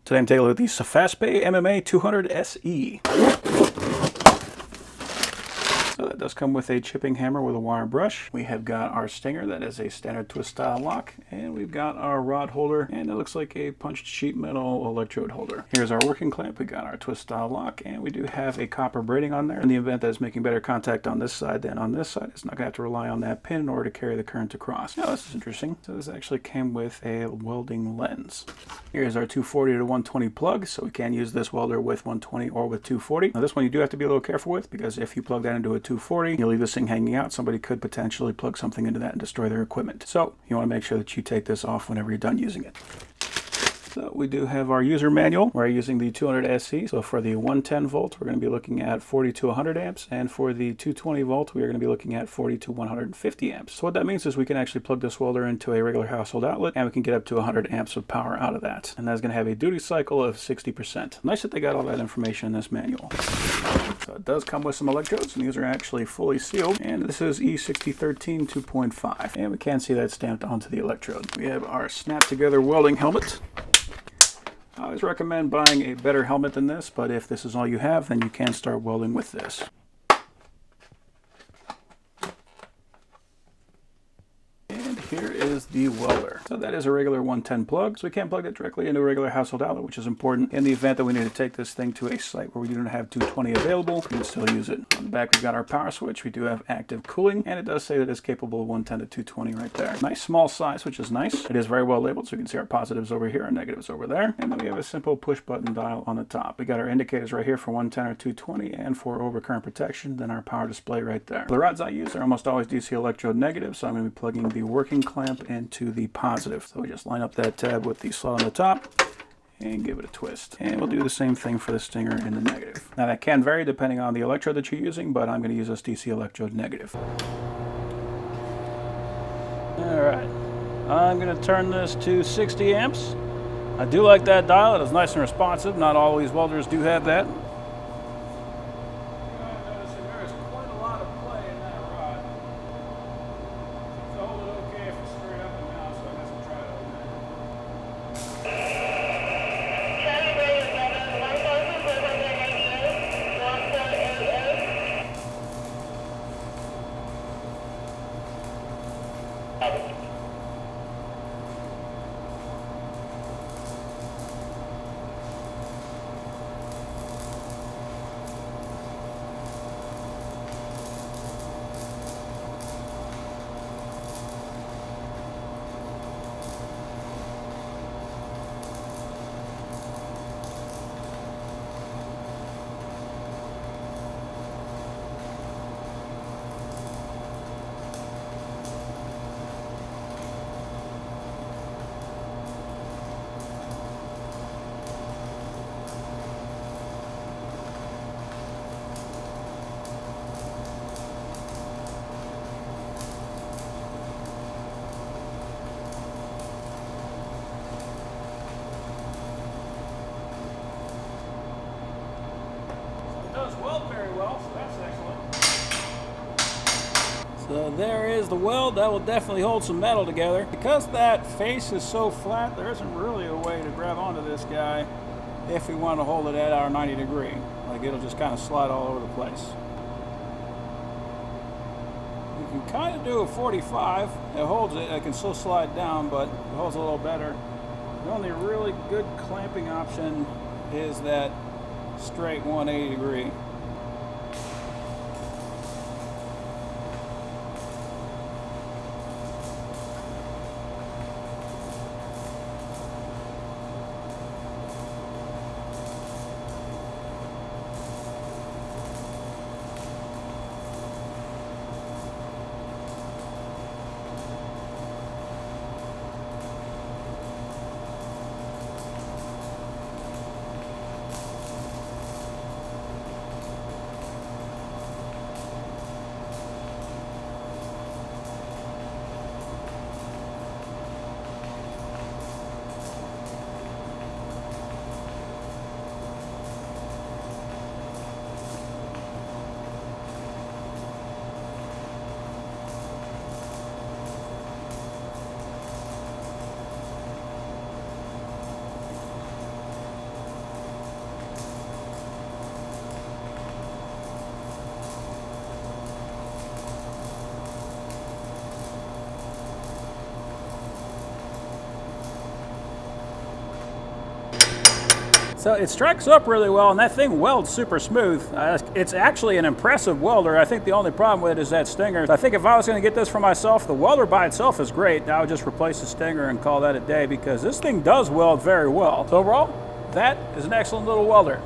Today I'm taking a look at the Sefaspe MMA 200 SE. So that does come with a chipping hammer with a wire brush. We have got our stinger, that is a standard twist style lock, and we've got our rod holder, and it looks like a punched sheet metal electrode holder. Here's our working clamp. We got our twist style lock, and we do have a copper braiding on there. In the event that it's making better contact on this side than on this side, it's not going to have to rely on that pin in order to carry the current across. Now this is interesting. So this actually came with a welding lens. Here's our 240 to 120 plug, so we can use this welder with 120 or with 240. Now this one you do have to be a little careful with, because if you plug that into a 240, you leave this thing hanging out, somebody could potentially plug something into that and destroy their equipment. So you want to make sure that you take this off whenever you're done using it. So we do have our user manual. We're using the 200 SE. So for the 110 volt, we're going to be looking at 40 to 100 amps. And for the 220 volt, we are going to be looking at 40 to 150 amps. So what that means is we can actually plug this welder into a regular household outlet, and we can get up to 100 amps of power out of that. And that's going to have a duty cycle of 60%. Nice that they got all that information in this manual. So it does come with some electrodes, and these are actually fully sealed. And this is E6013 2.5. And we can see that stamped onto the electrode. We have our snap together welding helmet. I always recommend buying a better helmet than this, but if this is all you have, then you can start welding with this. And here is the welder. So that is a regular 110 plug, so we can't plug it directly into a regular household outlet, which is important. In the event that we need to take this thing to a site where we don't have 220 available, we can still use it. On the back we've got our power switch. We do have active cooling, and it does say that it's capable of 110 to 220 right there. Nice small size, which is nice. It is very well labeled, so you can see our positives over here, our negatives over there. And then we have a simple push button dial on the top. We got our indicators right here for 110 or 220, and for overcurrent protection, then our power display right there. The rods I use are almost always DC electrode negative, so I'm going to be plugging the working clamp into the positive. So we just line up that tab with the slot on the top and give it a twist. And we'll do the same thing for the stinger in the negative. Now that can vary depending on the electrode that you're using, but I'm going to use this DC electrode negative. Alright, I'm going to turn this to 60 amps. I do like that dial. It is nice and responsive. Not always welders do have that. Weld very well, so that's excellent. So there is the weld. That will definitely hold some metal together. Because that face is so flat, there isn't really a way to grab onto this guy if we want to hold it at our 90 degree. Like, it'll just kind of slide all over the place. You can kind of do a 45. It holds it. It can still slide down, but it holds a little better. The only really good clamping option is that straight 180 degree. So it strikes up really well, and that thing welds super smooth. It's actually an impressive welder. I think the only problem with it is that stinger. I think if I was going to get this for myself, the welder by itself is great. I would just replace the stinger and call that a day, because this thing does weld very well. So overall, that is an excellent little welder.